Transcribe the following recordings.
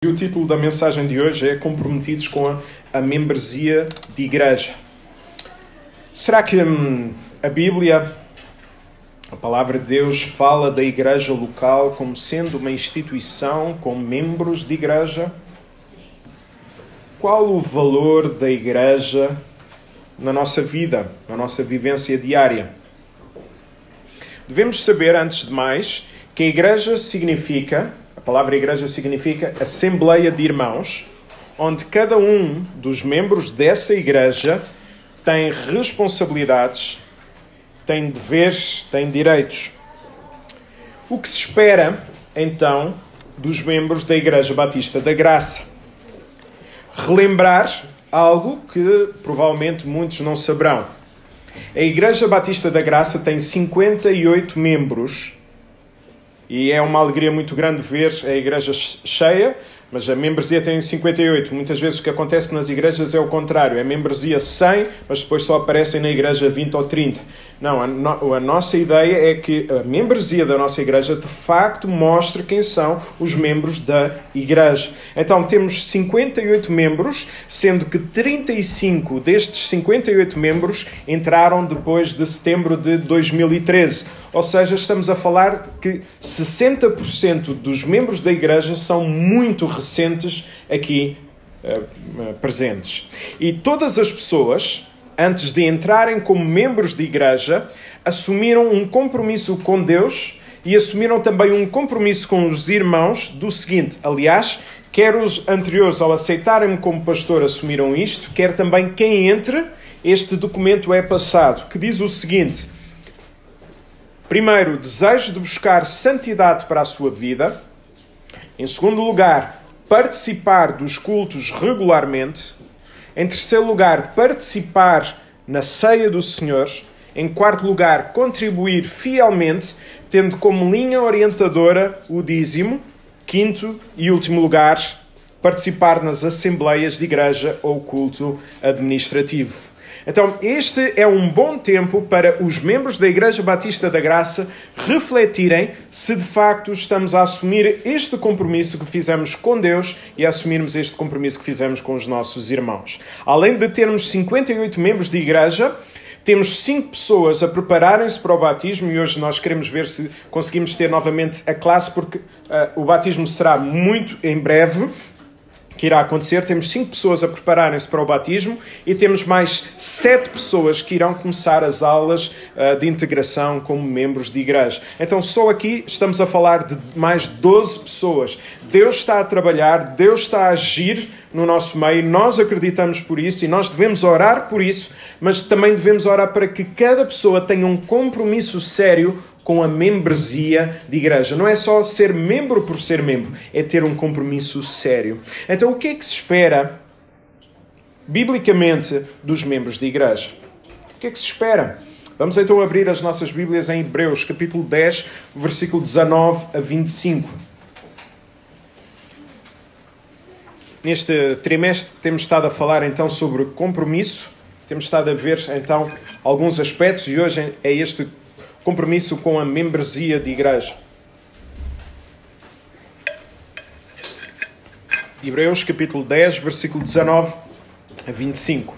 E o título da mensagem de hoje é Comprometidos com a membresia de igreja. Será que a Bíblia, a palavra de Deus, fala da igreja local como sendo uma instituição com membros de igreja? Qual o valor da igreja na nossa vida, na nossa vivência diária? Devemos saber, antes de mais, que a igreja significa... A palavra igreja significa assembleia de irmãos, onde cada um dos membros dessa igreja tem responsabilidades, tem deveres, tem direitos. O que se espera, então, dos membros da Igreja Batista da Graça? Relembrar algo que provavelmente muitos não saberão. A Igreja Batista da Graça tem 58 membros. E é uma alegria muito grande ver a igreja cheia, mas a membresia tem 58. Muitas vezes o que acontece nas igrejas é o contrário. É membresia 100, mas depois só aparecem na igreja 20 ou 30. Não, a nossa ideia é que a membresia da nossa igreja de facto mostre quem são os membros da igreja. Então temos 58 membros, sendo que 35 destes 58 membros entraram depois de setembro de 2013. Ou seja, estamos a falar que 60% dos membros da igreja são muito recentes aqui presentes. E todas as pessoas, antes de entrarem como membros de igreja, assumiram um compromisso com Deus e assumiram também um compromisso com os irmãos do seguinte. Aliás, quer os anteriores, ao aceitarem-me como pastor, assumiram isto, quer também quem entre, este documento é passado, que diz o seguinte: primeiro, desejo de buscar santidade para a sua vida. Em segundo lugar, participar dos cultos regularmente. Em terceiro lugar, participar na ceia do Senhor. Em quarto lugar, contribuir fielmente, tendo como linha orientadora o dízimo. Quinto e último lugar, participar nas assembleias de igreja ou culto administrativo. Então, este é um bom tempo para os membros da Igreja Batista da Graça refletirem se de facto estamos a assumir este compromisso que fizemos com Deus e a assumirmos este compromisso que fizemos com os nossos irmãos. Além de termos 58 membros de igreja, temos 5 pessoas a prepararem-se para o batismo e hoje nós queremos ver se conseguimos ter novamente a classe, porque o batismo será muito em breve, que irá acontecer. Temos 5 pessoas a prepararem-se para o batismo e temos mais 7 pessoas que irão começar as aulas de integração como membros de igreja. Então só aqui estamos a falar de mais 12 pessoas. Deus está a trabalhar, Deus está a agir no nosso meio, nós acreditamos por isso e nós devemos orar por isso, mas também devemos orar para que cada pessoa tenha um compromisso sério com a membresia de igreja. Não é só ser membro por ser membro, é ter um compromisso sério. Então, o que é que se espera, biblicamente, dos membros de igreja? O que é que se espera? Vamos então abrir as nossas Bíblias em Hebreus, capítulo 10, versículo 19 a 25. Neste trimestre temos estado a falar então sobre compromisso, temos estado a ver então alguns aspectos e hoje é este compromisso com a membresia de igreja. Hebreus capítulo 10, versículo 19 a 25.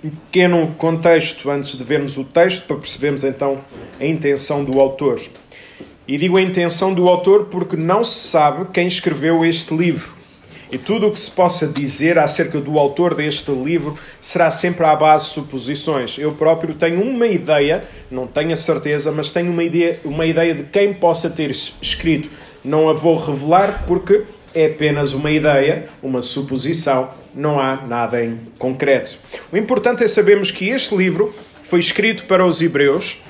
Um pequeno contexto antes de vermos o texto, para percebermos então a intenção do autor. E digo a intenção do autor porque não se sabe quem escreveu este livro. E tudo o que se possa dizer acerca do autor deste livro será sempre à base de suposições. Eu próprio tenho uma ideia, não tenho a certeza, mas tenho uma ideia de quem possa ter escrito. Não a vou revelar porque é apenas uma ideia, uma suposição, não há nada em concreto. O importante é sabermos que este livro foi escrito para os hebreus,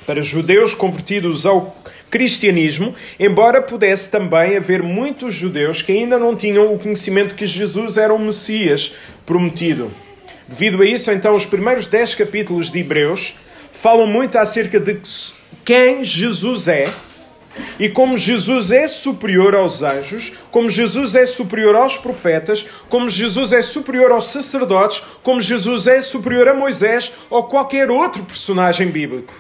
para judeus convertidos ao cristianismo, embora pudesse também haver muitos judeus que ainda não tinham o conhecimento que Jesus era o Messias prometido. Devido a isso, então, os primeiros 10 capítulos de Hebreus falam muito acerca de quem Jesus é e como Jesus é superior aos anjos, como Jesus é superior aos profetas, como Jesus é superior aos sacerdotes, como Jesus é superior a Moisés ou qualquer outro personagem bíblico.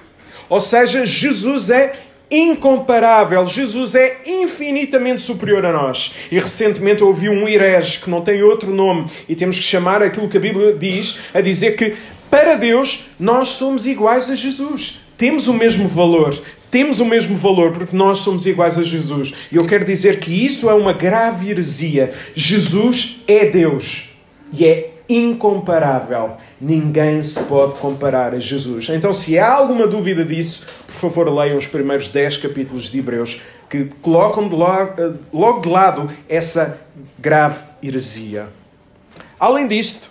Ou seja, Jesus é incomparável. Jesus é infinitamente superior a nós. E recentemente eu ouvi um herege que não tem outro nome e temos que chamar aquilo que a Bíblia diz, a dizer que para Deus nós somos iguais a Jesus. Temos o mesmo valor. Temos o mesmo valor porque nós somos iguais a Jesus. E eu quero dizer que isso é uma grave heresia. Jesus é Deus e é incomparável. Ninguém se pode comparar a Jesus. Então, se há alguma dúvida disso, por favor, leiam os primeiros 10 capítulos de Hebreus, que colocam logo de lado essa grave heresia. Além disto,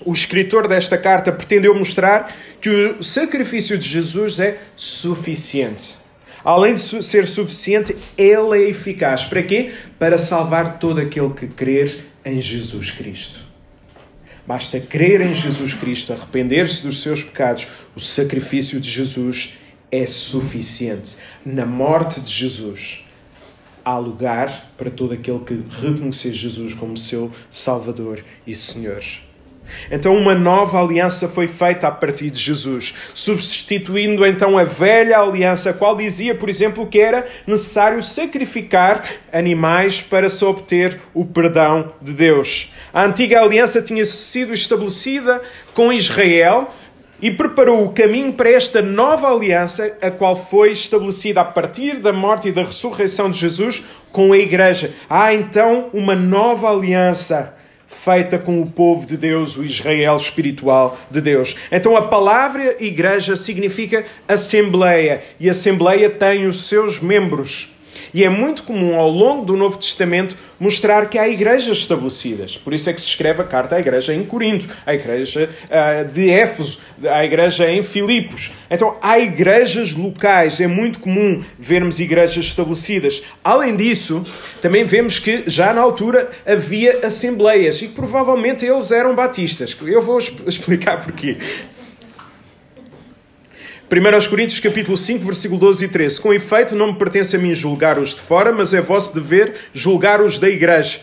o escritor desta carta pretendeu mostrar que o sacrifício de Jesus é suficiente. Além de ser suficiente, ele é eficaz. Para quê? Para salvar todo aquele que crer em Jesus Cristo. Basta crer em Jesus Cristo, arrepender-se dos seus pecados. O sacrifício de Jesus é suficiente. Na morte de Jesus, há lugar para todo aquele que reconhecer Jesus como seu Salvador e Senhor. Então uma nova aliança foi feita a partir de Jesus, substituindo então a velha aliança, a qual dizia, por exemplo, que era necessário sacrificar animais para se obter o perdão de Deus. A antiga aliança tinha sido estabelecida com Israel e preparou o caminho para esta nova aliança, a qual foi estabelecida a partir da morte e da ressurreição de Jesus com a Igreja. Há então uma nova aliança feita com o povo de Deus, o Israel espiritual de Deus. Então a palavra igreja significa assembleia, e a assembleia tem os seus membros. E é muito comum ao longo do Novo Testamento mostrar que há igrejas estabelecidas. Por isso é que se escreve a carta à igreja em Corinto, à igreja de Éfeso, à igreja em Filipos. Então há igrejas locais, é muito comum vermos igrejas estabelecidas. Além disso, também vemos que já na altura havia assembleias e que provavelmente eles eram batistas. Eu vou explicar porquê. 1 Coríntios capítulo 5, versículo 12 e 13. Com efeito, não me pertence a mim julgar os de fora, mas é vosso dever julgar os da igreja.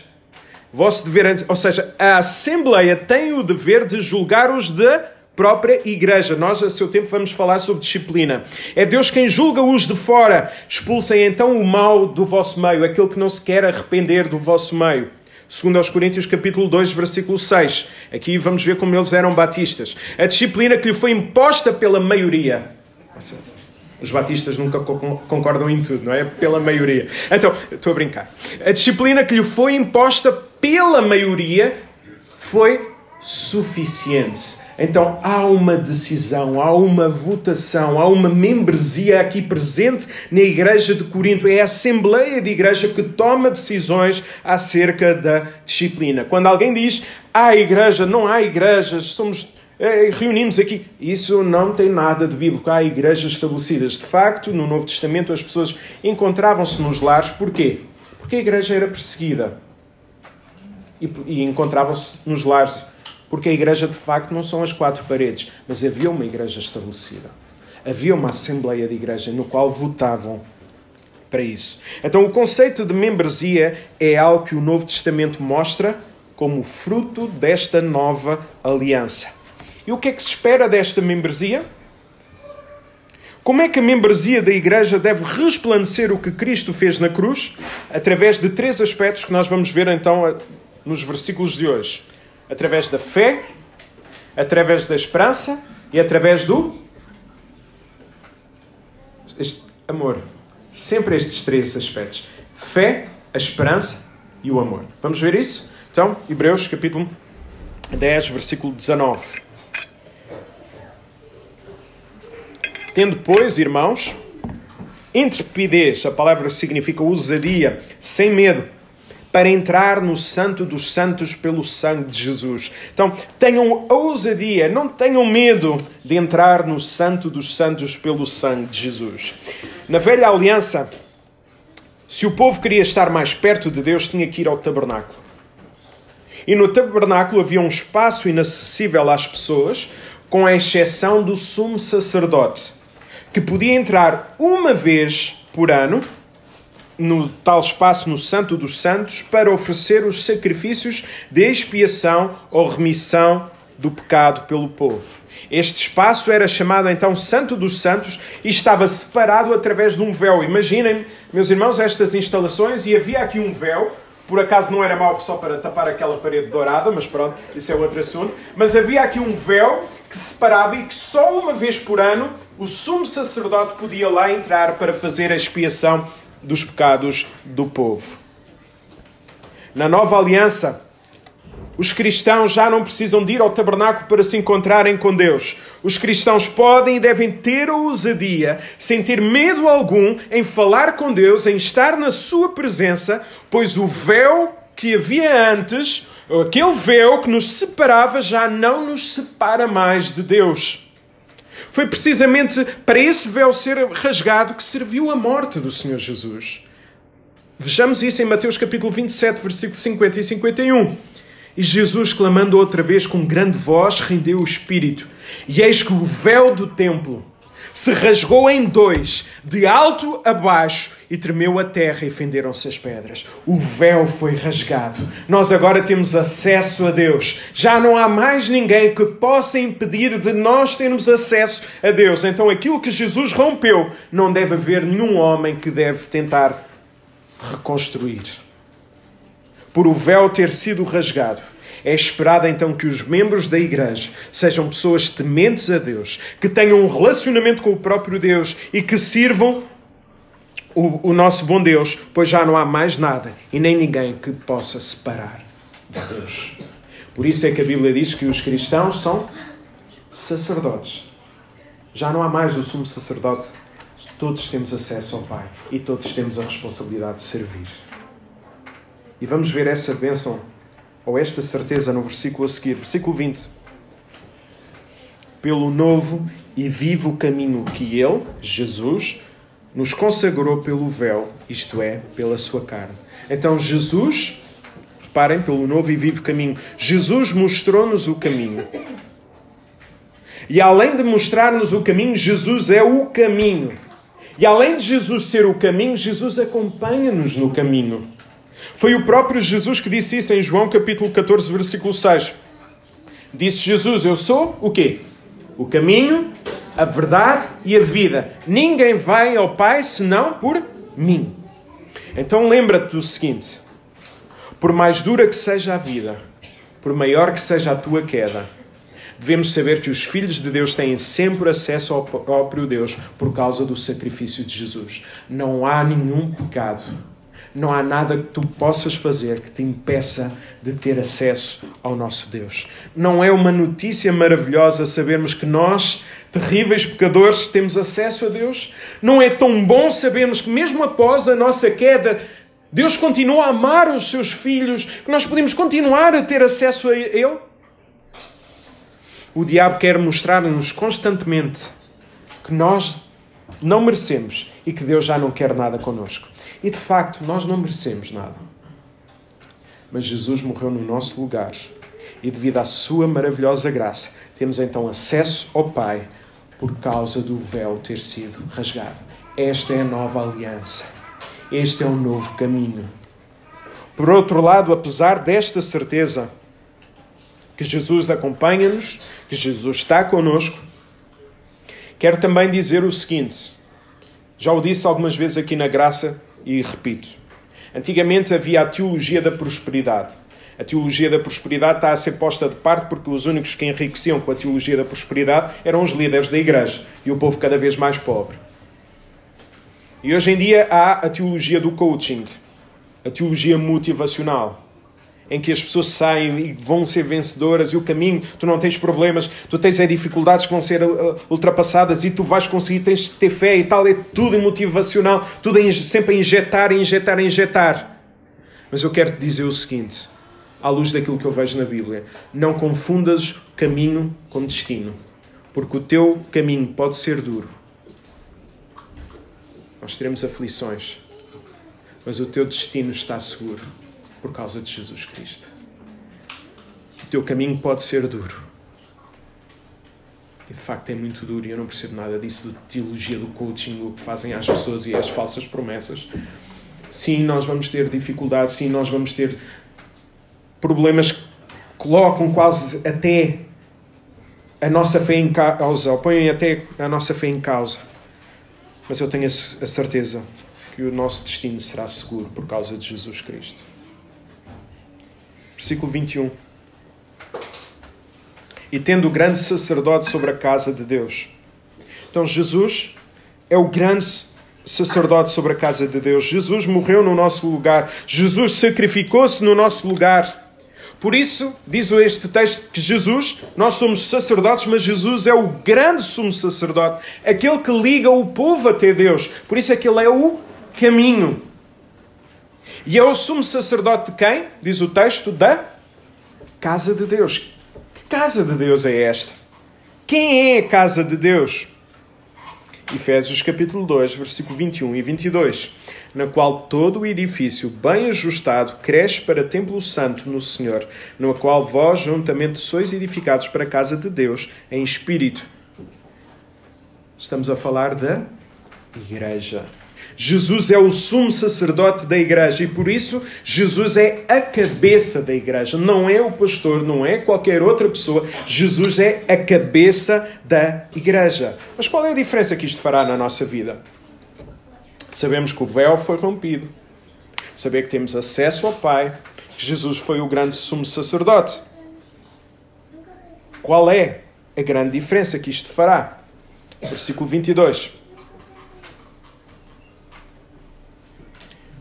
Vosso dever, ou seja, a Assembleia tem o dever de julgar os da própria igreja. Nós, a seu tempo, vamos falar sobre disciplina. É Deus quem julga os de fora. Expulsem então o mal do vosso meio, aquele que não se quer arrepender do vosso meio. 2 Coríntios capítulo 2, versículo 6. Aqui vamos ver como eles eram batistas. A disciplina que lhe foi imposta pela maioria. Os batistas nunca concordam em tudo, não é? Pela maioria. Então, estou a brincar. A disciplina que lhe foi imposta pela maioria foi suficiente. Então, há uma decisão, há uma votação, há uma membresia aqui presente na igreja de Corinto. É a assembleia de igreja que toma decisões acerca da disciplina. Quando alguém diz, há igreja, não há igrejas, reunimos aqui. Isso não tem nada de bíblico. Há igrejas estabelecidas. De facto, no Novo Testamento as pessoas encontravam-se nos lares. Porquê? Porque a igreja era perseguida. E encontravam-se nos lares. Porque a igreja, de facto, não são as quatro paredes. Mas havia uma igreja estabelecida. Havia uma assembleia de igreja no qual votavam para isso. Então, o conceito de membresia é algo que o Novo Testamento mostra como fruto desta nova aliança. E o que é que se espera desta membresia? Como é que a membresia da igreja deve resplandecer o que Cristo fez na cruz? Através de 3 aspectos que nós vamos ver então nos versículos de hoje. Através da fé, através da esperança e através do amor. Sempre estes 3 aspectos. Fé, a esperança e o amor. Vamos ver isso? Então, Hebreus capítulo 10, versículo 19. Tendo, pois, irmãos, intrepidez, a palavra significa ousadia, sem medo, para entrar no Santo dos Santos pelo sangue de Jesus. Então, tenham ousadia, não tenham medo de entrar no Santo dos Santos pelo sangue de Jesus. Na velha aliança, se o povo queria estar mais perto de Deus, tinha que ir ao tabernáculo. E no tabernáculo havia um espaço inacessível às pessoas, com a exceção do sumo sacerdote, que podia entrar uma vez por ano no tal espaço no Santo dos Santos para oferecer os sacrifícios de expiação ou remissão do pecado pelo povo. Este espaço era chamado então Santo dos Santos e estava separado através de um véu. Imaginem, meus irmãos, estas instalações, e havia aqui um véu. Por acaso não era mau só para tapar aquela parede dourada, mas pronto, isso é outro assunto. Mas havia aqui um véu que separava e que só uma vez por ano o sumo sacerdote podia lá entrar para fazer a expiação dos pecados do povo. Na nova aliança, os cristãos já não precisam de ir ao tabernáculo para se encontrarem com Deus. Os cristãos podem e devem ter a ousadia, sem ter medo algum, em falar com Deus, em estar na sua presença, pois o véu que havia antes, aquele véu que nos separava, já não nos separa mais de Deus. Foi precisamente para esse véu ser rasgado que serviu a morte do Senhor Jesus. Vejamos isso em Mateus capítulo 27, versículos 50 e 51. E Jesus, clamando outra vez com grande voz, rendeu o espírito. E eis que o véu do templo se rasgou em dois, de alto a baixo, e tremeu a terra e fenderam-se as pedras. O véu foi rasgado. Nós agora temos acesso a Deus. Já não há mais ninguém que possa impedir de nós termos acesso a Deus. Então aquilo que Jesus rompeu, não deve haver nenhum homem que deve tentar reconstruir. Por o véu ter sido rasgado, é esperado então que os membros da igreja sejam pessoas tementes a Deus, que tenham um relacionamento com o próprio Deus e que sirvam o nosso bom Deus, pois já não há mais nada e nem ninguém que possa separar de Deus. Por isso é que a Bíblia diz que os cristãos são sacerdotes. Já não há mais o sumo sacerdote. Todos temos acesso ao Pai e todos temos a responsabilidade de servir. E vamos ver essa bênção, ou esta certeza, no versículo a seguir. Versículo 20. Pelo novo e vivo caminho que Ele, Jesus, nos consagrou pelo véu, isto é, pela sua carne. Então Jesus, reparem, pelo novo e vivo caminho, Jesus mostrou-nos o caminho. E além de mostrar-nos o caminho, Jesus é o caminho. E além de Jesus ser o caminho, Jesus acompanha-nos no caminho. Foi o próprio Jesus que disse isso em João capítulo 14, versículo 6. Disse Jesus, eu sou o quê? O caminho, a verdade e a vida. Ninguém vai ao Pai senão por mim. Então lembra-te do seguinte. Por mais dura que seja a vida, por maior que seja a tua queda, devemos saber que os filhos de Deus têm sempre acesso ao próprio Deus por causa do sacrifício de Jesus. Não há nenhum pecado. Não há nada que tu possas fazer que te impeça de ter acesso ao nosso Deus. Não é uma notícia maravilhosa sabermos que nós, terríveis pecadores, temos acesso a Deus? Não é tão bom sabermos que mesmo após a nossa queda, Deus continua a amar os seus filhos, que nós podemos continuar a ter acesso a Ele? O diabo quer mostrar-nos constantemente que nós não merecemos e que Deus já não quer nada connosco. E de facto, nós não merecemos nada. Mas Jesus morreu no nosso lugar. E devido à sua maravilhosa graça, temos então acesso ao Pai por causa do véu ter sido rasgado. Esta é a nova aliança. Este é o novo caminho. Por outro lado, apesar desta certeza que Jesus acompanha-nos, que Jesus está connosco, quero também dizer o seguinte. Já o disse algumas vezes aqui na Graça e repito. Antigamente havia a teologia da prosperidade. A teologia da prosperidade está a ser posta de parte porque os únicos que enriqueciam com a teologia da prosperidade eram os líderes da igreja e o povo cada vez mais pobre. E hoje em dia há a teologia do coaching, a teologia motivacional, em que as pessoas saem e vão ser vencedoras e o caminho, tu não tens problemas, tu tens dificuldades que vão ser ultrapassadas e tu vais conseguir, tens de ter fé e tal, é tudo motivacional, tudo sempre a injetar, injetar, injetar. Mas eu quero te dizer o seguinte, à luz daquilo que eu vejo na Bíblia, não confundas caminho com destino, porque o teu caminho pode ser duro. Nós teremos aflições, mas o teu destino está seguro. Por causa de Jesus Cristo. O teu caminho pode ser duro. E de facto é muito duro e eu não percebo nada disso, da teologia do coaching, o que fazem às pessoas e as falsas promessas. Sim, nós vamos ter dificuldades, sim, nós vamos ter problemas que colocam quase até a nossa fé em causa, ou põem até a nossa fé em causa. Mas eu tenho a certeza que o nosso destino será seguro por causa de Jesus Cristo. Versículo 21. E tendo o grande sacerdote sobre a casa de Deus. Então Jesus é o grande sacerdote sobre a casa de Deus. Jesus morreu no nosso lugar. Jesus sacrificou-se no nosso lugar. Por isso, diz este texto que Jesus, nós somos sacerdotes, mas Jesus é o grande sumo sacerdote, aquele que liga o povo até Deus. Por isso é que ele é o caminho. E é o sumo sacerdote de quem? Diz o texto, da casa de Deus. Que casa de Deus é esta? Quem é a casa de Deus? Efésios capítulo 2, versículo 21 e 22. Na qual todo o edifício, bem ajustado, cresce para templo santo no Senhor, no qual vós juntamente sois edificados para a casa de Deus em espírito. Estamos a falar da igreja. Jesus é o sumo sacerdote da igreja e por isso Jesus é a cabeça da igreja. Não é o pastor, não é qualquer outra pessoa. Jesus é a cabeça da igreja. Mas qual é a diferença que isto fará na nossa vida? Sabemos que o véu foi rompido. Saber que temos acesso ao Pai. Que Jesus foi o grande sumo sacerdote. Qual é a grande diferença que isto fará? Versículo 22.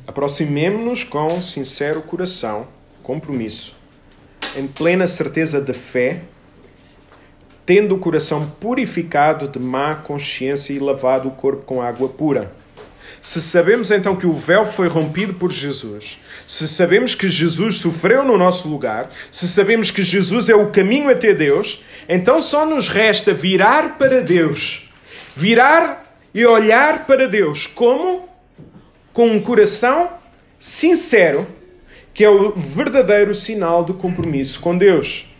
Aproximemo-nos com sincero coração, compromisso, em plena certeza da fé, tendo o coração purificado de má consciência e lavado o corpo com água pura. Se sabemos então que o véu foi rompido por Jesus, se sabemos que Jesus sofreu no nosso lugar, se sabemos que Jesus é o caminho até Deus, então só nos resta virar para Deus. Virar e olhar para Deus. Como? Com um coração sincero, que é o verdadeiro sinal de compromisso com Deus.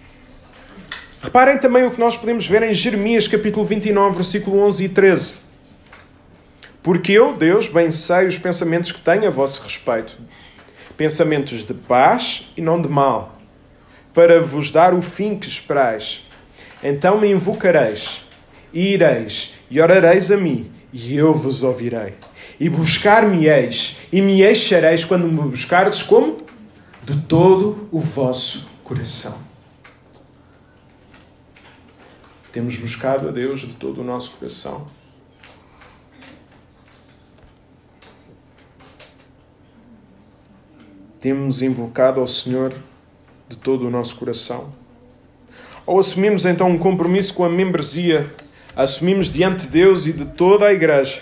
Reparem também o que nós podemos ver em Jeremias capítulo 29, versículo 11 e 13. Porque eu, Deus, bem sei os pensamentos que tenho a vosso respeito. Pensamentos de paz e não de mal, para vos dar o fim que esperais. Então me invocareis, e ireis, e orareis a mim, e eu vos ouvirei. E buscar-me-eis, e me achareis quando me buscardes como? De todo o vosso coração. Temos buscado a Deus de todo o nosso coração. Temos invocado ao Senhor de todo o nosso coração. Ou assumimos então um compromisso com a membresia, assumimos diante de Deus e de toda a igreja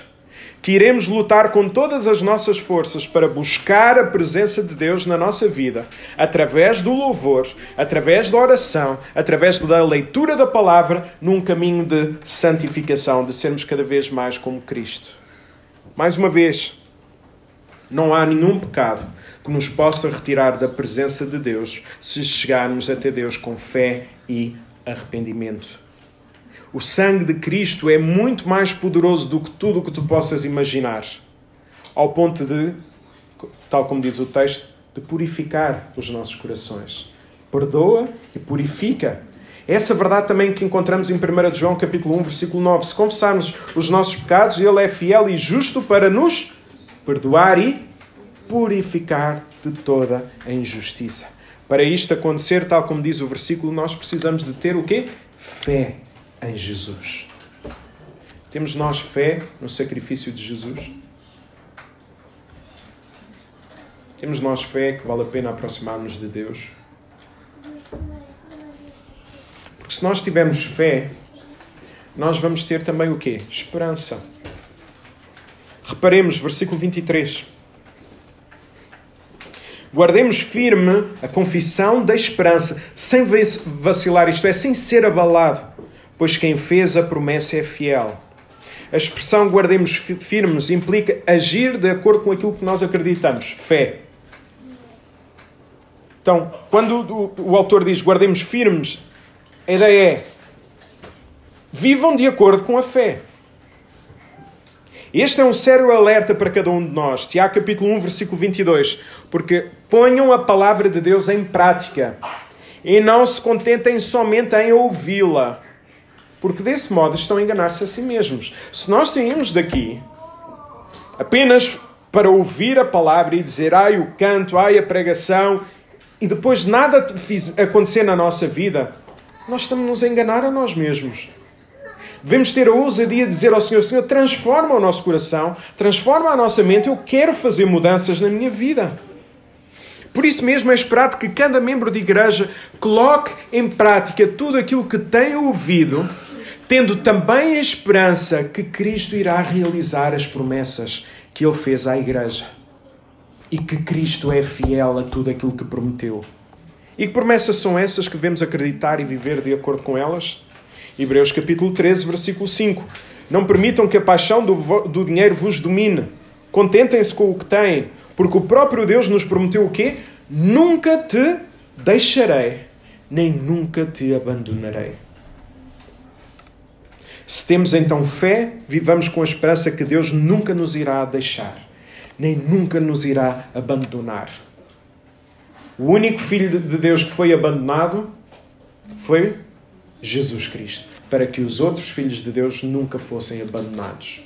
que iremos lutar com todas as nossas forças para buscar a presença de Deus na nossa vida, através do louvor, através da oração, através da leitura da palavra, num caminho de santificação, de sermos cada vez mais como Cristo. Mais uma vez, não há nenhum pecado que nos possa retirar da presença de Deus se chegarmos até Deus com fé e arrependimento. O sangue de Cristo é muito mais poderoso do que tudo o que tu possas imaginar, ao ponto de, tal como diz o texto, de purificar os nossos corações. Perdoa e purifica. Essa verdade também que encontramos em 1 João capítulo 1, versículo 9. Se confessarmos os nossos pecados, Ele é fiel e justo para nos perdoar e purificar de toda a injustiça. Para isto acontecer, tal como diz o versículo, nós precisamos de ter o quê? Fé em Jesus. Temos nós fé no sacrifício de Jesus? Temos nós fé que vale a pena aproximar-nos de Deus? Porque se nós tivermos fé, nós vamos ter também o quê? Esperança. Reparemos, versículo 23. Guardemos firme a confissão da esperança, sem vacilar, isto é, sem ser abalado, pois quem fez a promessa é fiel. A expressão guardemos firmes implica agir de acordo com aquilo que nós acreditamos, fé. Então, quando o autor diz guardemos firmes, a ideia é vivam de acordo com a fé. Este é um sério alerta para cada um de nós. Tiago capítulo 1, versículo 22. Porque ponham a palavra de Deus em prática e não se contentem somente em ouvi-la. porque desse modo estão a enganar-se a si mesmos. Se nós saímos daqui apenas para ouvir a palavra e dizer, ai, o canto, ai, a pregação, e depois nada acontecer na nossa vida, nós estamos a enganar a nós mesmos. Devemos ter a ousadia de dizer ao Senhor, Senhor, transforma o nosso coração, transforma a nossa mente, eu quero fazer mudanças na minha vida. Por isso mesmo é esperado que cada membro de igreja coloque em prática tudo aquilo que tem ouvido, tendo também a esperança que Cristo irá realizar as promessas que Ele fez à igreja. E que Cristo é fiel a tudo aquilo que prometeu. E que promessas são essas que devemos acreditar e viver de acordo com elas? Hebreus capítulo 13, versículo 5. Não permitam que a paixão do dinheiro vos domine. Contentem-se com o que têm, porque o próprio Deus nos prometeu o quê? Nunca te deixarei, nem nunca te abandonarei. Se temos então fé, vivamos com a esperança que Deus nunca nos irá deixar, nem nunca nos irá abandonar. O único Filho de Deus que foi abandonado foi Jesus Cristo, para que os outros filhos de Deus nunca fossem abandonados.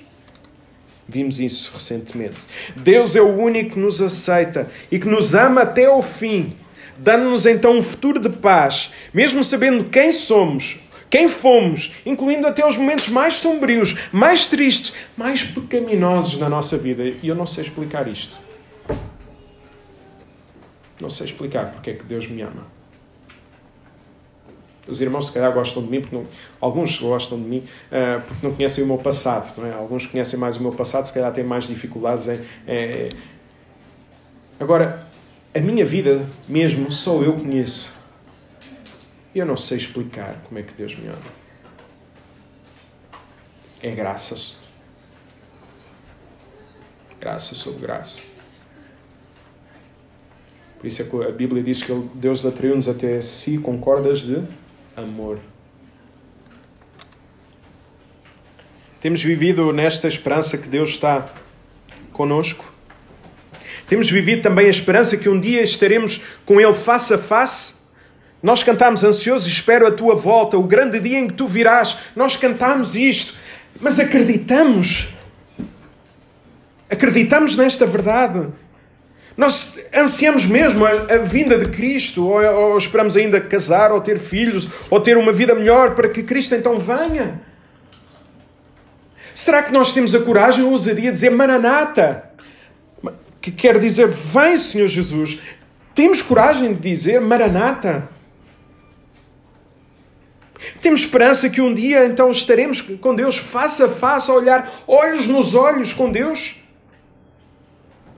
Vimos isso recentemente. Deus é o único que nos aceita e que nos ama até ao fim, dando-nos então um futuro de paz, mesmo sabendo quem somos, quem fomos, incluindo até os momentos mais sombrios, mais tristes, mais pecaminosos na nossa vida. E eu não sei explicar isto. Não sei explicar porque é que Deus me ama. Os irmãos se calhar gostam de mim, alguns gostam de mim porque não conhecem o meu passado. Não é? Alguns conhecem mais o meu passado, se calhar têm mais dificuldades em... Agora, a minha vida mesmo só eu conheço. E eu não sei explicar como é que Deus me ama. É graça. Graça sobre graça. Por isso é que a Bíblia diz que Deus atraiu-nos até si com cordas de amor. Temos vivido nesta esperança que Deus está conosco. Temos vivido também a esperança que um dia estaremos com Ele face a face. Nós cantamos ansiosos, espero a tua volta, o grande dia em que tu virás. Nós cantamos isto, mas acreditamos. Acreditamos nesta verdade. Nós ansiamos mesmo a vinda de Cristo, ou esperamos ainda casar, ou ter filhos, ou ter uma vida melhor para que Cristo então venha. Será que nós temos a coragem ou a ousadia de dizer Maranata? Que quer dizer, vem Senhor Jesus. Temos coragem de dizer Maranata? Temos esperança que um dia então estaremos com Deus face a face, a olhar olhos nos olhos com Deus?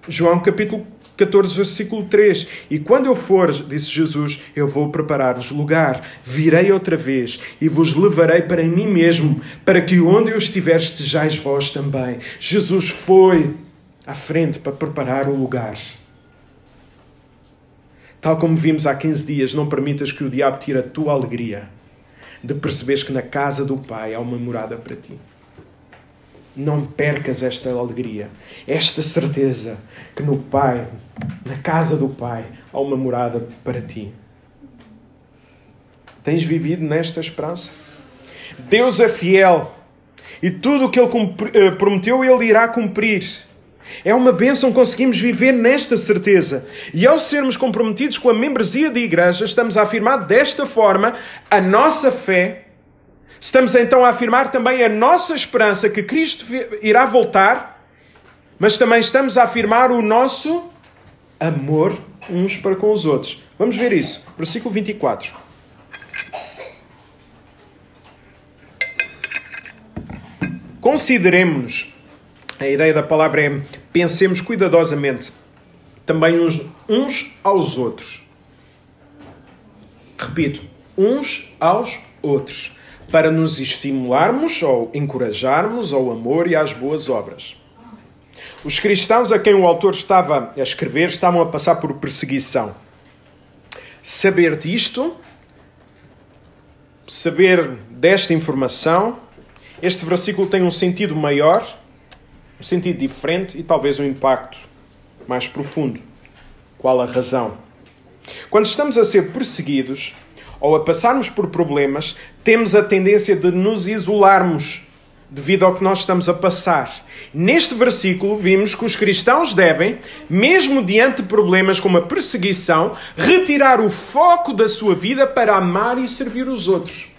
João capítulo 14, versículo 3. E quando eu for, disse Jesus, eu vou preparar-vos lugar, virei outra vez e vos levarei para mim mesmo, para que onde eu estiver estejais vós também. Jesus foi à frente para preparar o lugar. Tal como vimos há 15 dias, não permitas que o diabo tire a tua alegria de perceberes que na casa do Pai há uma morada para ti. Não percas esta alegria, esta certeza que no Pai, na casa do Pai, há uma morada para ti. Tens vivido nesta esperança? Deus é fiel e tudo o que Ele prometeu, Ele irá cumprir. É uma bênção conseguimos viver nesta certeza. E ao sermos comprometidos com a membresia da igreja, estamos a afirmar desta forma a nossa fé. Estamos então a afirmar também a nossa esperança que Cristo irá voltar, mas também estamos a afirmar o nosso amor uns para com os outros. Vamos ver isso. Versículo 24. Consideremos-nos. A ideia da palavra é pensemos cuidadosamente também uns aos outros. Repito, uns aos outros, para nos estimularmos ou encorajarmos ao amor e às boas obras. Os cristãos a quem o autor estava a escrever estavam a passar por perseguição. Saber disto, saber desta informação, este versículo tem um sentido maior, um sentido diferente e talvez um impacto mais profundo. Qual a razão? Quando estamos a ser perseguidos, ou a passarmos por problemas, temos a tendência de nos isolarmos devido ao que nós estamos a passar. Neste versículo vimos que os cristãos devem, mesmo diante de problemas como a perseguição, retirar o foco da sua vida para amar e servir os outros.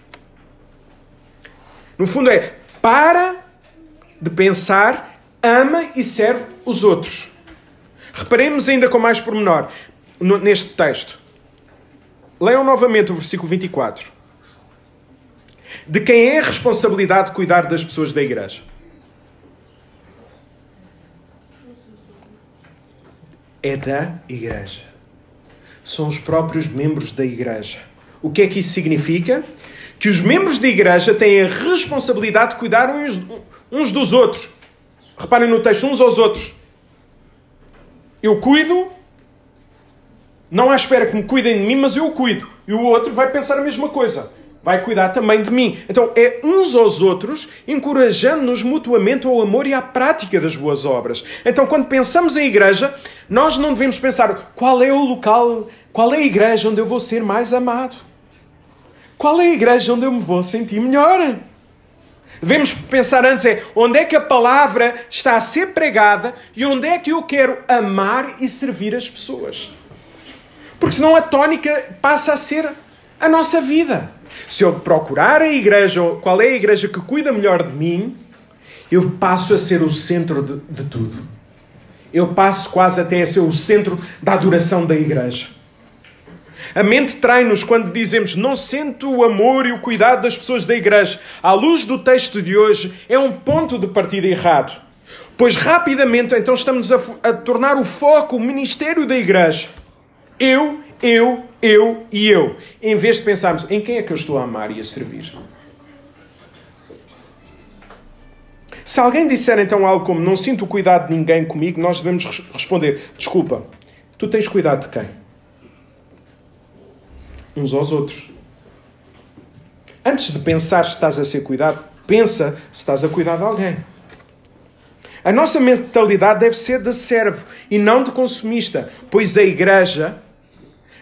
No fundo para de pensar, ama e serve os outros. Reparemos ainda com mais pormenor neste texto. Leiam novamente o versículo 24. De quem é a responsabilidade de cuidar das pessoas da igreja? É da igreja. São os próprios membros da igreja. O que é que isso significa? Que os membros da igreja têm a responsabilidade de cuidar uns dos outros. Reparem no texto, uns aos outros. Eu cuido, não à espera que me cuidem de mim, mas eu o cuido. E o outro vai pensar a mesma coisa. Vai cuidar também de mim. Então, é uns aos outros, encorajando-nos mutuamente ao amor e à prática das boas obras. Então, quando pensamos em igreja, nós não devemos pensar qual é o local, qual é a igreja onde eu vou ser mais amado. Qual é a igreja onde eu me vou sentir melhor. Devemos pensar antes onde é que a palavra está a ser pregada e onde é que eu quero amar e servir as pessoas. Porque senão a tónica passa a ser a nossa vida. Se eu procurar a igreja, qual é a igreja que cuida melhor de mim, eu passo a ser o centro de tudo. Eu passo quase até a ser o centro da adoração da igreja. A mente trai-nos quando dizemos não sinto o amor e o cuidado das pessoas da igreja. À luz do texto de hoje, é um ponto de partida errado. Pois rapidamente, então, estamos a tornar o foco, o ministério da igreja. Eu, em vez de pensarmos em quem é que eu estou a amar e a servir. Se alguém disser então algo como não sinto o cuidado de ninguém comigo, nós devemos responder, desculpa, tu tens cuidado de quem? Uns aos outros. Antes de pensar se estás a ser cuidado, pensa se estás a cuidar de alguém. A nossa mentalidade deve ser de servo e não de consumista, pois a igreja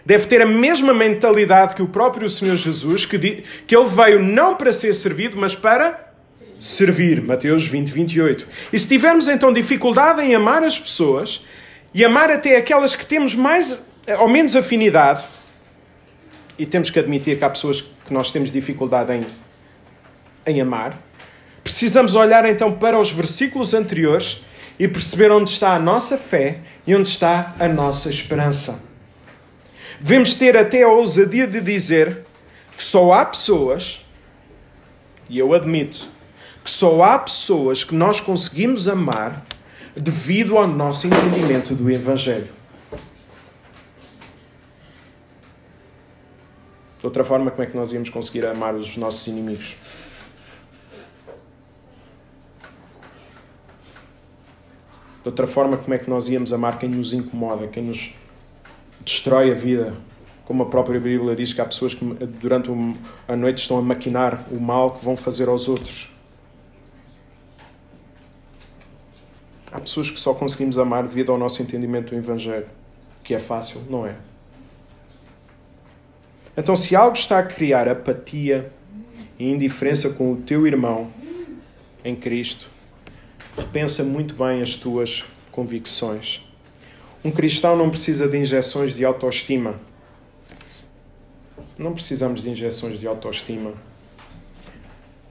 deve ter a mesma mentalidade que o próprio Senhor Jesus, que Ele veio não para ser servido, mas para servir. Mateus 20, 28. E se tivermos então dificuldade em amar as pessoas, e amar até aquelas que temos mais ou menos afinidade, e temos que admitir que há pessoas que nós temos dificuldade em amar, precisamos olhar então para os versículos anteriores e perceber onde está a nossa fé e onde está a nossa esperança. Devemos ter até a ousadia de dizer que só há pessoas, e eu admito, que só há pessoas que nós conseguimos amar devido ao nosso entendimento do Evangelho. De outra forma, como é que nós íamos conseguir amar os nossos inimigos? De outra forma, como é que nós íamos amar quem nos incomoda, quem nos destrói a vida? Como a própria Bíblia diz que há pessoas que durante a noite estão a maquinar o mal que vão fazer aos outros. Há pessoas que só conseguimos amar devido ao nosso entendimento do Evangelho, que é fácil, não é? Então, se algo está a criar apatia e indiferença com o teu irmão em Cristo, pensa muito bem as tuas convicções. Um cristão não precisa de injeções de autoestima. Não precisamos de injeções de autoestima.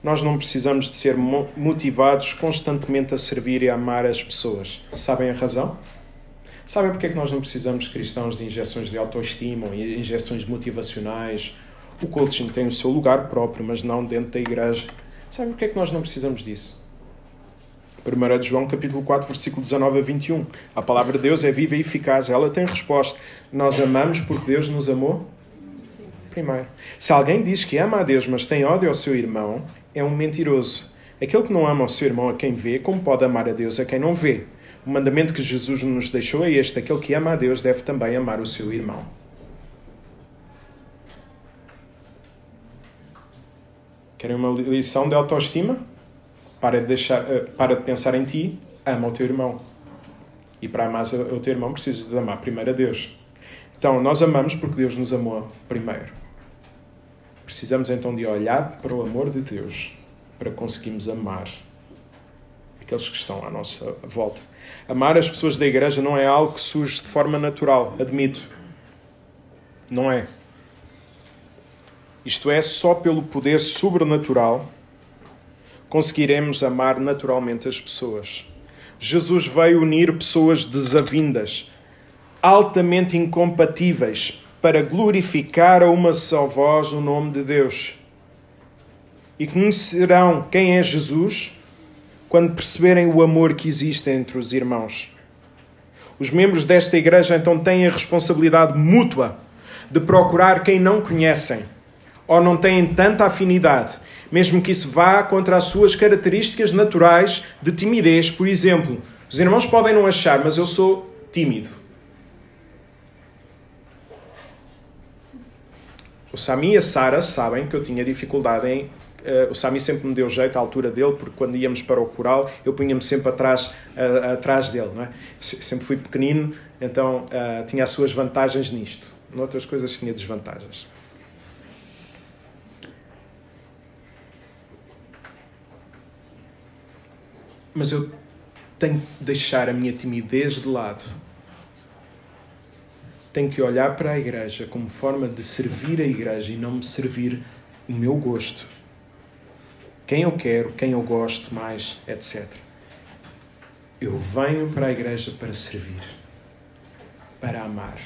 Nós não precisamos de ser motivados constantemente a servir e a amar as pessoas. Sabem a razão? Sabem porque é que nós não precisamos de cristãos de injeções de autoestima ou injeções motivacionais? O coaching tem o seu lugar próprio, mas não dentro da igreja. Sabem porque é que nós não precisamos disso? 1 João capítulo 4, versículo 19 a 21. A palavra de Deus é viva e eficaz. Ela tem resposta. Nós amamos porque Deus nos amou primeiro. Se alguém diz que ama a Deus, mas tem ódio ao seu irmão, é um mentiroso. Aquele que não ama o seu irmão a quem vê, como pode amar a Deus a quem não vê? O mandamento que Jesus nos deixou é este: aquele que ama a Deus deve também amar o seu irmão. Querem uma lição de autoestima? Para de pensar em ti, ama o teu irmão. E para amar o teu irmão, precisas de amar primeiro a Deus. Então, nós amamos porque Deus nos amou primeiro. Precisamos então de olhar para o amor de Deus para conseguirmos amar aqueles que estão à nossa volta. Amar as pessoas da igreja não é algo que surge de forma natural, admito. Não é. Isto é, só pelo poder sobrenatural conseguiremos amar naturalmente as pessoas. Jesus veio unir pessoas desavindas, altamente incompatíveis, para glorificar a uma só voz o nome de Deus. E conhecerão quem é Jesus quando perceberem o amor que existe entre os irmãos. Os membros desta igreja então têm a responsabilidade mútua de procurar quem não conhecem ou não têm tanta afinidade, mesmo que isso vá contra as suas características naturais de timidez. Por exemplo, os irmãos podem não achar, mas eu sou tímido. O Sami e a Sara sabem que eu tinha dificuldade em... o Sami sempre me deu jeito à altura dele, porque quando íamos para o coral, eu punha-me sempre atrás dele. Não é? Sempre fui pequenino, então tinha as suas vantagens nisto. Noutras coisas tinha desvantagens. Mas eu tenho que deixar a minha timidez de lado. Tenho que olhar para a igreja como forma de servir a igreja e não me servir o meu gosto. Quem eu quero, quem eu gosto mais, etc. Eu venho para a igreja para servir, para amar.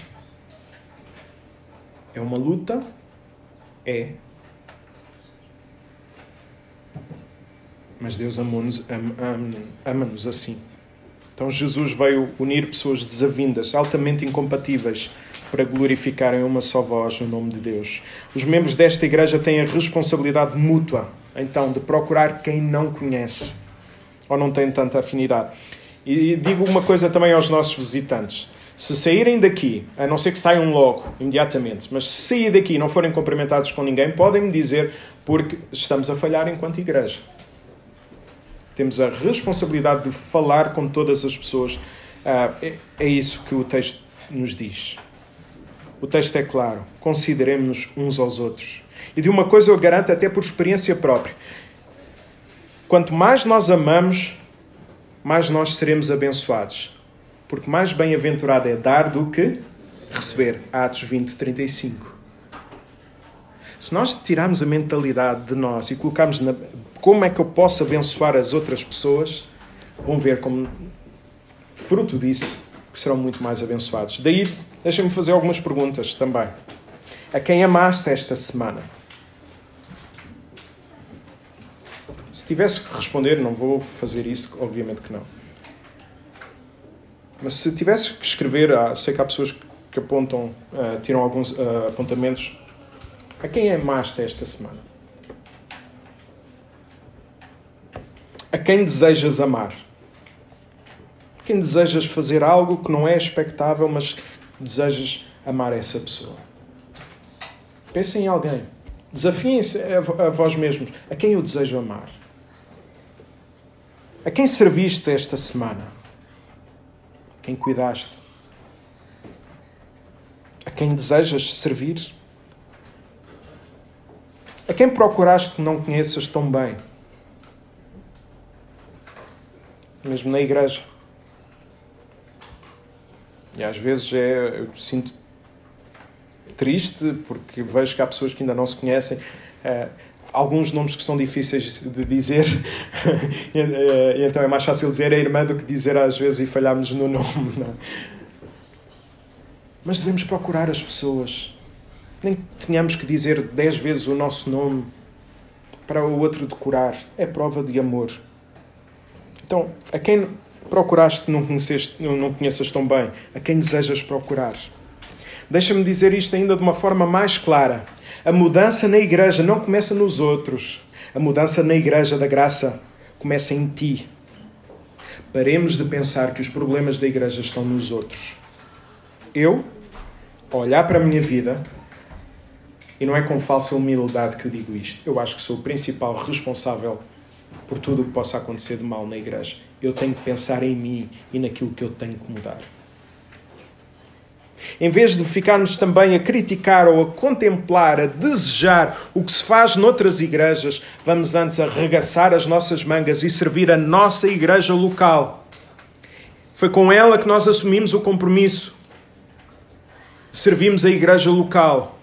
É uma luta? É. Mas Deus ama-nos assim. Então Jesus veio unir pessoas desavindas, altamente incompatíveis, para glorificarem uma só voz no nome de Deus. Os membros desta igreja têm a responsabilidade mútua, então, de procurar quem não conhece ou não tem tanta afinidade. E digo uma coisa também aos nossos visitantes. Se saírem daqui, a não ser que saiam logo, imediatamente, mas se saírem daqui e não forem cumprimentados com ninguém, podem-me dizer porque estamos a falhar enquanto igreja. Temos a responsabilidade de falar com todas as pessoas. É isso que o texto nos diz. O texto é claro. Consideremos-nos uns aos outros. E de uma coisa eu garanto até por experiência própria. Quanto mais nós amamos, mais nós seremos abençoados. Porque mais bem-aventurado é dar do que receber. Atos 20, 35. Se nós tirarmos a mentalidade de nós e colocarmos como é que eu posso abençoar as outras pessoas, vão ver como fruto disso que serão muito mais abençoados. Daí, deixem-me fazer algumas perguntas também. A quem amaste esta semana? Se tivesse que responder, não vou fazer isso, obviamente que não. Mas se tivesse que escrever, sei que há pessoas que apontam, tiram alguns apontamentos. A quem amaste esta semana? A quem desejas amar? A quem desejas fazer algo que não é expectável, mas desejas amar essa pessoa? Pensem em alguém. Desafiem-se a vós mesmos. A quem eu desejo amar? A quem serviste esta semana? A quem cuidaste? A quem desejas servir? A quem procuraste que não conheças tão bem? Mesmo na igreja. E às vezes eu sinto triste porque vejo que há pessoas que ainda não se conhecem. Alguns nomes que são difíceis de dizer. E então é mais fácil dizer a irmã do que dizer às vezes e falharmos no nome. Não? Mas devemos procurar as pessoas. Nem tenhamos que dizer 10 vezes o nosso nome para o outro decorar. É prova de amor. Então, a quem procuraste não conheças tão bem? A quem desejas procurar? Deixa-me dizer isto ainda de uma forma mais clara. A mudança na igreja não começa nos outros. A mudança na igreja da graça começa em ti. Paremos de pensar que os problemas da igreja estão nos outros. Eu, ao olhar para a minha vida, e não é com falsa humildade que eu digo isto, eu acho que sou o principal responsável por tudo o que possa acontecer de mal na igreja. Eu tenho que pensar em mim e naquilo que eu tenho que mudar. Em vez de ficarmos também a criticar ou a contemplar, a desejar o que se faz noutras igrejas, vamos antes arregaçar as nossas mangas e servir a nossa igreja local. Foi com ela que nós assumimos o compromisso. Servimos a igreja local.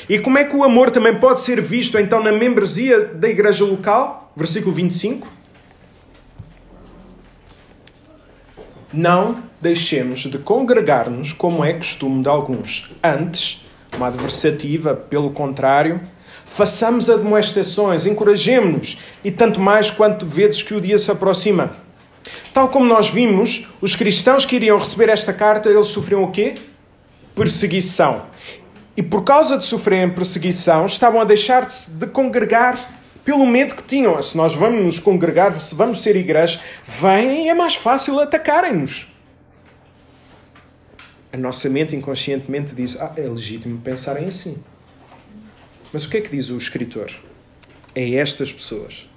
E como é que o amor também pode ser visto, então, na membresia da igreja local? Versículo 25. Não deixemos de congregar-nos, como é costume de alguns. Antes, uma adversativa, pelo contrário, façamos admoestações, encorajemo-nos, e tanto mais quanto vedes que o dia se aproxima. Tal como nós vimos, os cristãos que iriam receber esta carta, eles sofriam o quê? Perseguição. E por causa de sofrerem perseguição, estavam a deixar-se de congregar pelo medo que tinham. Se nós vamos nos congregar, se vamos ser igreja, vêm e é mais fácil atacarem-nos. A nossa mente inconscientemente diz, é legítimo pensarem assim. Mas o que é que diz o escritor? É estas pessoas.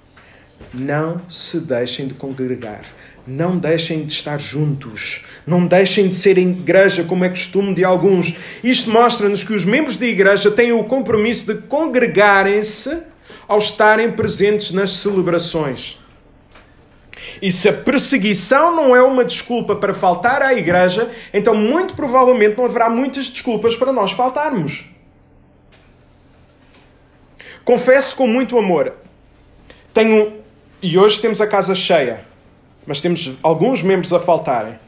Não se deixem de congregar. Não deixem de estar juntos. Não deixem de ser igreja, como é costume de alguns. Isto mostra-nos que os membros da igreja têm o compromisso de congregarem-se ao estarem presentes nas celebrações. E se a perseguição não é uma desculpa para faltar à igreja, então muito provavelmente não haverá muitas desculpas para nós faltarmos. Confesso com muito amor. E hoje temos a casa cheia, mas temos alguns membros a faltarem.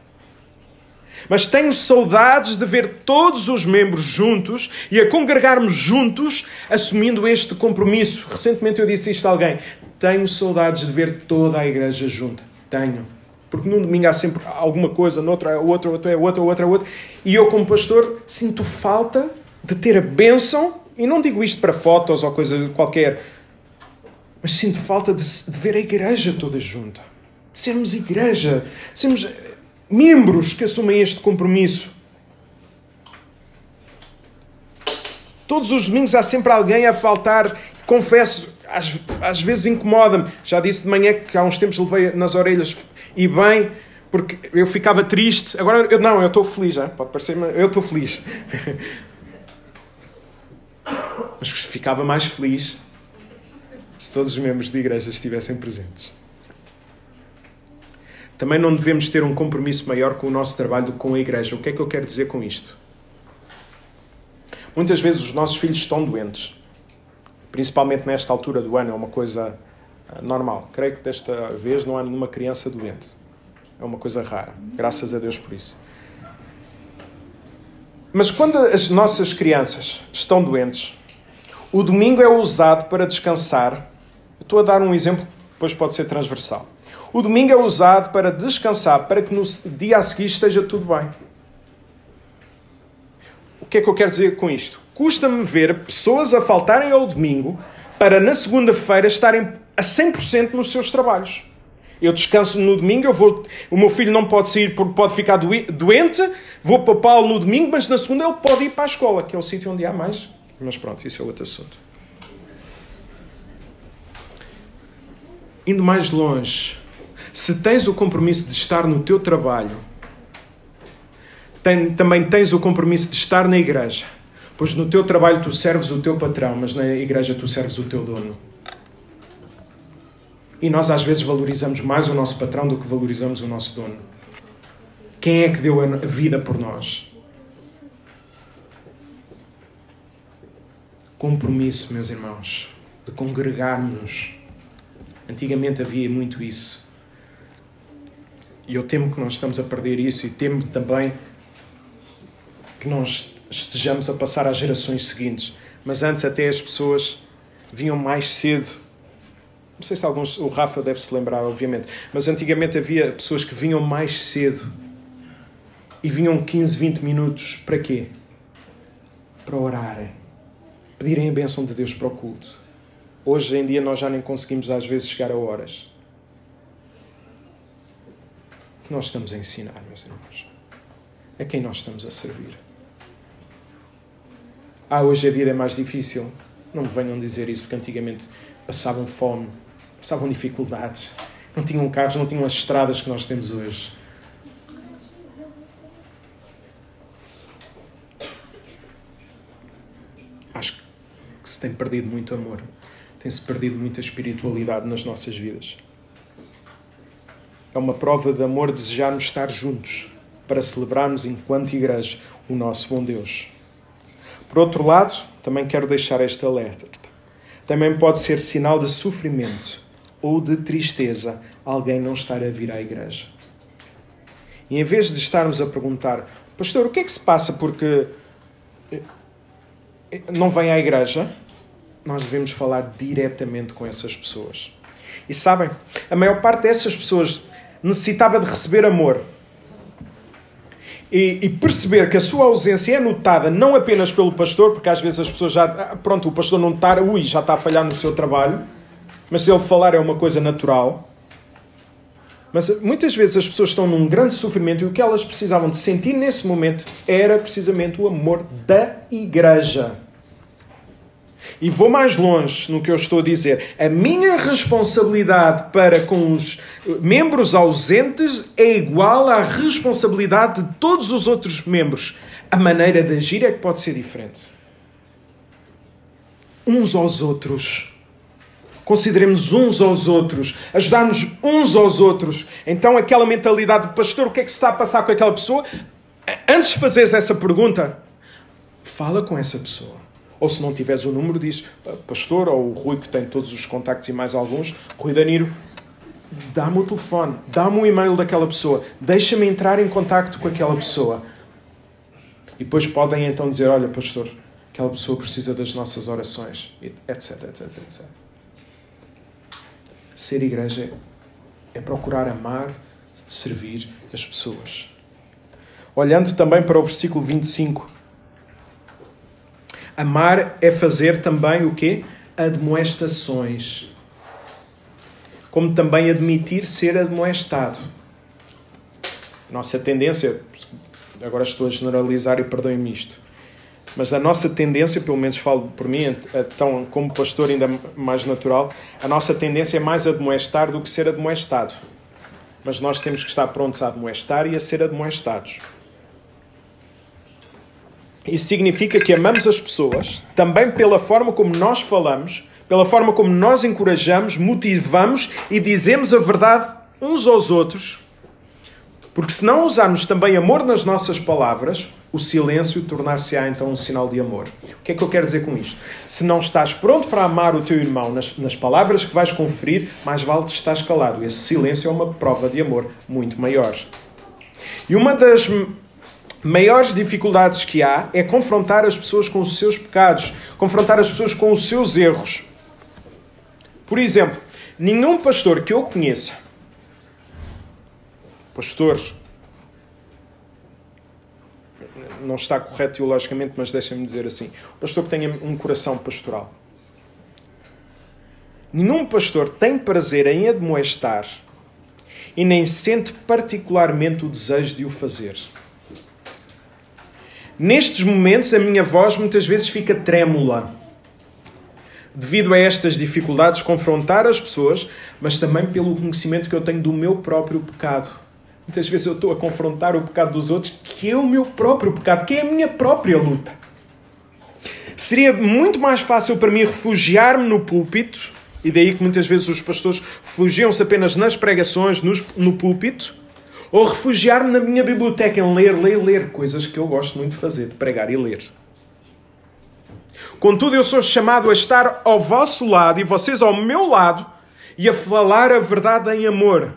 Mas tenho saudades de ver todos os membros juntos e a congregarmos juntos, assumindo este compromisso. Recentemente eu disse isto a alguém. Tenho saudades de ver toda a igreja junta. Tenho. Porque num domingo há sempre alguma coisa, no outro é outra, outra é outra, outra é outra. E eu, como pastor, sinto falta de ter a bênção, e não digo isto para fotos ou coisa qualquer, mas sinto falta de ver a igreja toda junta. De sermos igreja, de sermos membros que assumem este compromisso. Todos os domingos há sempre alguém a faltar. Confesso, às vezes incomoda-me. Já disse de manhã que há uns tempos levei nas orelhas, e bem, porque eu ficava triste. Agora, eu estou feliz, já pode parecer, mas eu estou feliz. Mas ficava mais feliz se todos os membros da igreja estivessem presentes. Também não devemos ter um compromisso maior com o nosso trabalho do que com a igreja. O que é que eu quero dizer com isto? Muitas vezes os nossos filhos estão doentes. Principalmente nesta altura do ano, é uma coisa normal. Creio que desta vez não há nenhuma criança doente. É uma coisa rara. Graças a Deus por isso. Mas quando as nossas crianças estão doentes, o domingo é usado para descansar. Eu estou a dar um exemplo, depois pode ser transversal. O domingo é usado para descansar, para que no dia a seguir esteja tudo bem. O que é que eu quero dizer com isto? Custa-me ver pessoas a faltarem ao domingo para na segunda-feira estarem a 100% nos seus trabalhos. Eu descanso no domingo, o meu filho não pode sair porque pode ficar doente, vou papá-lo no domingo, mas na segunda ele pode ir para a escola, que é o sítio onde há mais. Mas pronto, isso é outro assunto. Indo mais longe, se tens o compromisso de estar no teu trabalho, também tens o compromisso de estar na igreja. Pois no teu trabalho tu serves o teu patrão, mas na igreja tu serves o teu dono. E nós às vezes valorizamos mais o nosso patrão do que valorizamos o nosso dono. Quem é que deu a vida por nós? Compromisso, meus irmãos, de congregarmos. Antigamente havia muito isso. E eu temo que nós estamos a perder isso e temo também que nós estejamos a passar às gerações seguintes. Mas antes até as pessoas vinham mais cedo. Não sei se alguns... O Rafa deve se lembrar, obviamente. Mas antigamente havia pessoas que vinham mais cedo. E vinham 15, 20 minutos. Para quê? Para orarem. Pedirem a bênção de Deus para o culto. Hoje em dia nós já nem conseguimos às vezes chegar a horas. O que nós estamos a ensinar, meus irmãos? A quem nós estamos a servir? Hoje a vida é mais difícil. Não me venham dizer isso, porque antigamente passavam fome, passavam dificuldades. Não tinham carros, não tinham as estradas que nós temos hoje. porque se tem perdido muito amor. Tem-se perdido muita espiritualidade nas nossas vidas. É uma prova de amor desejarmos estar juntos para celebrarmos enquanto igreja o nosso bom Deus. Por outro lado, também quero deixar este alerta. Também pode ser sinal de sofrimento ou de tristeza alguém não estar a vir à igreja. E em vez de estarmos a perguntar, pastor, o que é que se passa porque não vem à igreja? Nós devemos falar diretamente com essas pessoas. E sabem, a maior parte dessas pessoas necessitava de receber amor. E perceber que a sua ausência é notada não apenas pelo pastor, porque às vezes as pessoas o pastor não está, já está a falhar no seu trabalho, mas se ele falar é uma coisa natural. Mas muitas vezes as pessoas estão num grande sofrimento e o que elas precisavam de sentir nesse momento era precisamente o amor da igreja. E vou mais longe no que eu estou a dizer. A minha responsabilidade para com os membros ausentes é igual à responsabilidade de todos os outros membros. A maneira de agir é que pode ser diferente. Uns aos outros. Consideremos uns aos outros. Ajudar-nos uns aos outros. Então aquela mentalidade do pastor, o que é que se está a passar com aquela pessoa? Antes de fazeres essa pergunta, fala com essa pessoa. Ou se não tiveres o número, diz, pastor, ou o Rui, que tem todos os contactos e mais alguns, Rui Danilo, dá-me o telefone, dá-me o e-mail daquela pessoa, deixa-me entrar em contacto com aquela pessoa. E depois podem então dizer, olha, pastor, aquela pessoa precisa das nossas orações, etc, etc, etc. Ser igreja é procurar amar, servir as pessoas. Olhando também para o versículo 25, amar é fazer também o quê? Admoestações. Como também admitir ser admoestado. Nossa tendência, agora estou a generalizar e perdoem-me isto, mas a nossa tendência, pelo menos falo por mim, então, como pastor ainda mais natural, a nossa tendência é mais admoestar do que ser admoestado. Mas nós temos que estar prontos a admoestar e a ser admoestados. Isso significa que amamos as pessoas também pela forma como nós falamos, pela forma como nós encorajamos, motivamos e dizemos a verdade uns aos outros. Porque se não usarmos também amor nas nossas palavras, o silêncio tornar-se-á então um sinal de amor. O que é que eu quero dizer com isto? Se não estás pronto para amar o teu irmão nas palavras que vais conferir, mais vale te estás calado. Esse silêncio é uma prova de amor muito maior. E uma das maiores dificuldades que há é confrontar as pessoas com os seus pecados, confrontar as pessoas com os seus erros. Por exemplo, nenhum pastor que eu conheça, pastores, não está correto teologicamente, mas deixem-me dizer assim, o pastor que tenha um coração pastoral, nenhum pastor tem prazer em admoestar e nem sente particularmente o desejo de o fazer. Nestes momentos, a minha voz muitas vezes fica trêmula. Devido a estas dificuldades, confrontar as pessoas, mas também pelo conhecimento que eu tenho do meu próprio pecado. Muitas vezes eu estou a confrontar o pecado dos outros, que é o meu próprio pecado, que é a minha própria luta. Seria muito mais fácil para mim refugiar-me no púlpito, e daí que muitas vezes os pastores refugiam-se apenas nas pregações, no púlpito, ou refugiar-me na minha biblioteca em ler, coisas que eu gosto muito de fazer, de pregar e ler. Contudo, eu sou chamado a estar ao vosso lado e vocês ao meu lado e a falar a verdade em amor.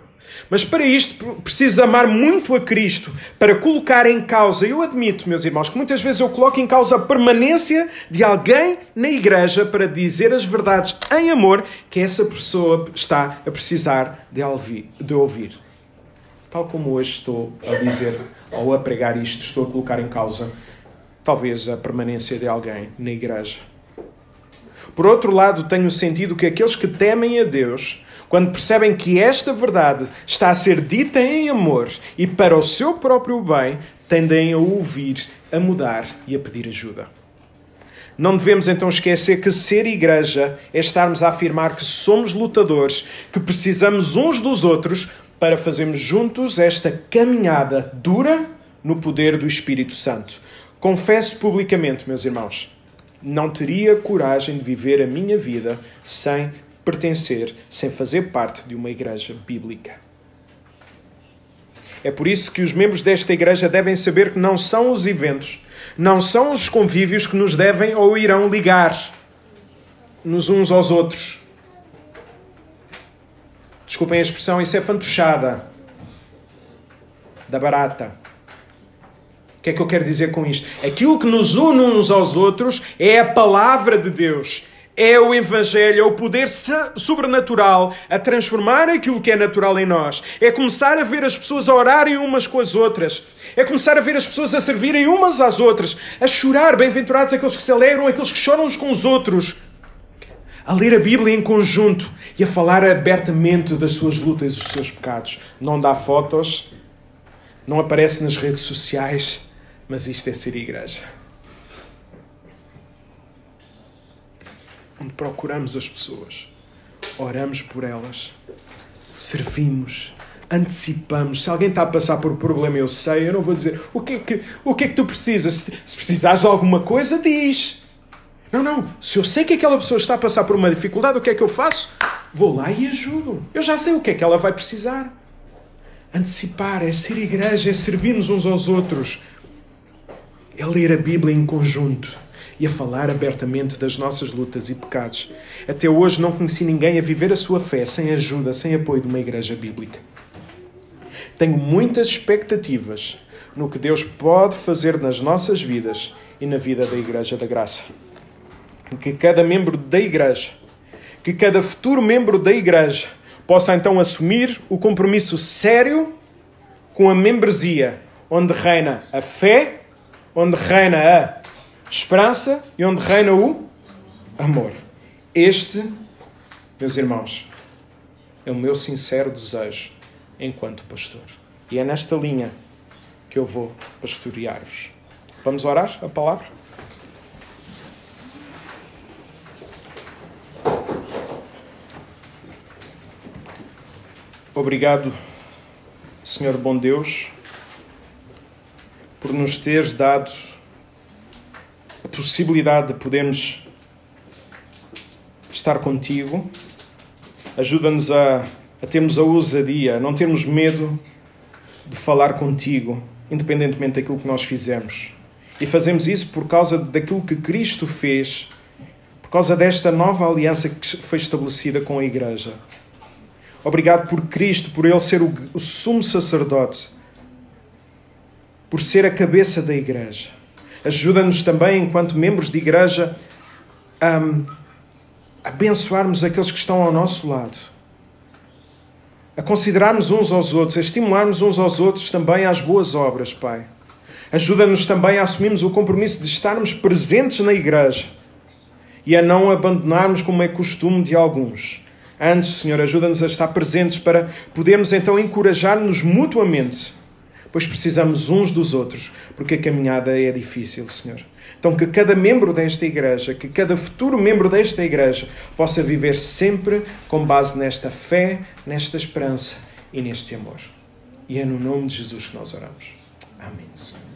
Mas para isto preciso amar muito a Cristo, para colocar em causa, eu admito, meus irmãos, que muitas vezes eu coloco em causa a permanência de alguém na igreja para dizer as verdades em amor que essa pessoa está a precisar de ouvir. Tal como hoje estou a dizer, ou a pregar isto, estou a colocar em causa, talvez, a permanência de alguém na igreja. Por outro lado, tenho sentido que aqueles que temem a Deus, quando percebem que esta verdade está a ser dita em amor e para o seu próprio bem, tendem a ouvir, a mudar e a pedir ajuda. Não devemos então esquecer que ser igreja é estarmos a afirmar que somos lutadores, que precisamos uns dos outros para fazermos juntos esta caminhada dura no poder do Espírito Santo. Confesso publicamente, meus irmãos, não teria coragem de viver a minha vida sem pertencer, sem fazer parte de uma igreja bíblica. É por isso que os membros desta igreja devem saber que não são os eventos, não são os convívios que nos devem ou irão ligar-nos uns aos outros. Desculpem a expressão, isso é fantochada da barata. O que é que eu quero dizer com isto? Aquilo que nos une uns aos outros é a palavra de Deus. É o Evangelho, é o poder sobrenatural a transformar aquilo que é natural em nós. É começar a ver as pessoas a orarem umas com as outras. É começar a ver as pessoas a servirem umas às outras. A chorar, bem-aventurados aqueles que se alegram, aqueles que choram uns com os outros. A ler a Bíblia em conjunto e a falar abertamente das suas lutas e dos seus pecados. Não dá fotos, não aparece nas redes sociais, mas isto é ser igreja. Onde procuramos as pessoas, oramos por elas, servimos, antecipamos. Se alguém está a passar por um problema, eu sei, eu não vou dizer o que é que tu precisas. Se precisares de alguma coisa, diz. Não. Se eu sei que aquela pessoa está a passar por uma dificuldade, o que é que eu faço? Vou lá e ajudo. Eu já sei o que é que ela vai precisar. Antecipar é ser igreja, é servir-nos uns aos outros. É ler a Bíblia em conjunto e a falar abertamente das nossas lutas e pecados. Até hoje não conheci ninguém a viver a sua fé sem ajuda, sem apoio de uma igreja bíblica. Tenho muitas expectativas no que Deus pode fazer nas nossas vidas e na vida da Igreja da Graça. Que cada membro da igreja, que cada futuro membro da igreja possa então assumir o compromisso sério com a membresia, onde reina a fé, onde reina a esperança e onde reina o amor. Este, meus irmãos, é o meu sincero desejo enquanto pastor. E é nesta linha que eu vou pastorear-vos. Vamos orar a palavra? Obrigado, Senhor bom Deus, por nos teres dado a possibilidade de podermos estar contigo. Ajuda-nos a termos a ousadia, a não termos medo de falar contigo, independentemente daquilo que nós fizemos. E fazemos isso por causa daquilo que Cristo fez, por causa desta nova aliança que foi estabelecida com a Igreja. Obrigado por Cristo, por Ele ser o sumo sacerdote, por ser a cabeça da Igreja. Ajuda-nos também, enquanto membros de Igreja, a abençoarmos aqueles que estão ao nosso lado, a considerarmos uns aos outros, a estimularmos uns aos outros também às boas obras, Pai. Ajuda-nos também a assumirmos o compromisso de estarmos presentes na Igreja e a não abandonarmos como é costume de alguns. Antes, Senhor, ajuda-nos a estar presentes para podermos então encorajar-nos mutuamente, pois precisamos uns dos outros, porque a caminhada é difícil, Senhor. Então que cada membro desta igreja, que cada futuro membro desta igreja possa viver sempre com base nesta fé, nesta esperança e neste amor. E é no nome de Jesus que nós oramos. Amém, Senhor.